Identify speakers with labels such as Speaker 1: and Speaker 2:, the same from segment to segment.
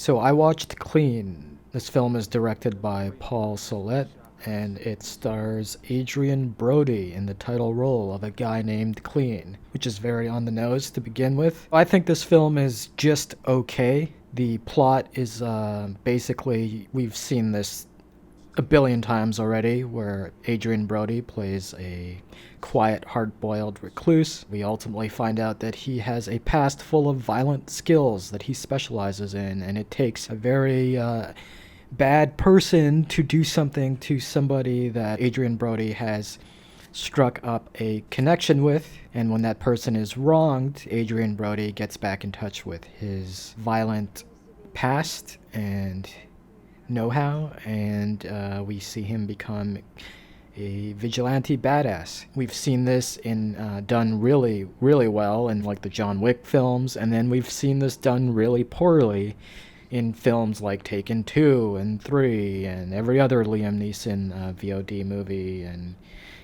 Speaker 1: So I watched Clean. This film is directed by Paul Solet, and it stars Adrian Brody in the title role of a guy named Clean, which is very on the nose to begin with. I think this film is just okay. The plot is basically, we've seen this a billion times already, where Adrian Brody plays a quiet, hard-boiled recluse. We ultimately find out that he has a past full of violent skills that he specializes in, and it takes a very bad person to do something to somebody that Adrian Brody has struck up a connection with. And when that person is wronged, Adrian Brody gets back in touch with his violent past and know-how, and we see him become a vigilante badass. We've seen this in done really, really well in like the John Wick films, and then we've seen this done really poorly in films like Taken 2 and 3 and every other Liam Neeson VOD movie and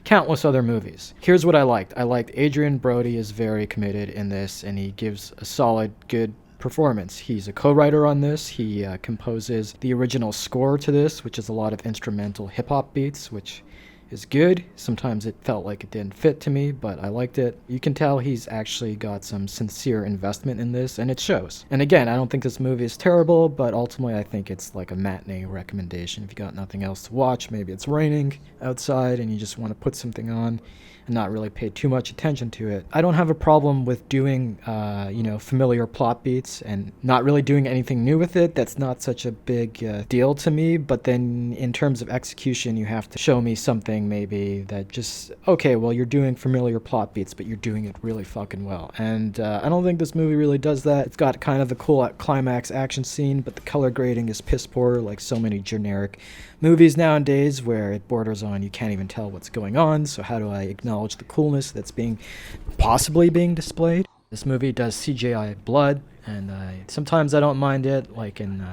Speaker 1: countless other movies. Here's what I liked. I liked Adrian Brody is very committed in this, and he gives a solid, good performance. He's a co-writer on this. He composes the original score to this, which is a lot of instrumental hip-hop beats, which is good. Sometimes it felt like it didn't fit to me, but I liked it. You can tell he's actually got some sincere investment in this, and it shows. And again, I don't think this movie is terrible, but ultimately I think it's like a matinee recommendation. If you got nothing else to watch, maybe it's raining outside and you just want to put something on and not really pay too much attention to it. I don't have a problem with doing, familiar plot beats and not really doing anything new with it. That's not such a big deal to me. But then in terms of execution, you have to show me something maybe that just, okay, well, you're doing familiar plot beats, but you're doing it really fucking well. And I don't think this movie really does that. It's got kind of a cool climax action scene, but the color grading is piss poor, like so many generic movies nowadays where it borders on you can't even tell what's going on. So how do I acknowledge the coolness that's possibly being displayed? This movie does CGI blood, and sometimes I don't mind it, like in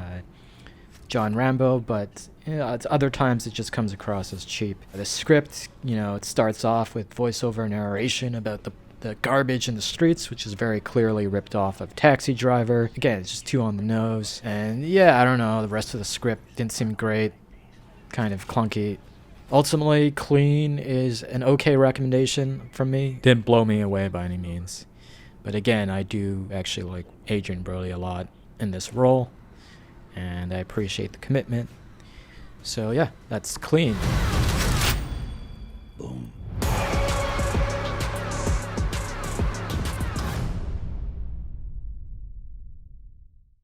Speaker 1: John Rambo, but it's other times it just comes across as cheap. The script, it starts off with voiceover narration about the garbage in the streets, which is very clearly ripped off of Taxi Driver. Again, it's just too on the nose. And yeah, I don't know, the rest of the script didn't seem great. Kind of clunky. Ultimately, Clean is an okay recommendation from me. Didn't blow me away by any means. But again, I do actually like Adrian Brody a lot in this role, and I appreciate the commitment. So yeah, that's Clean.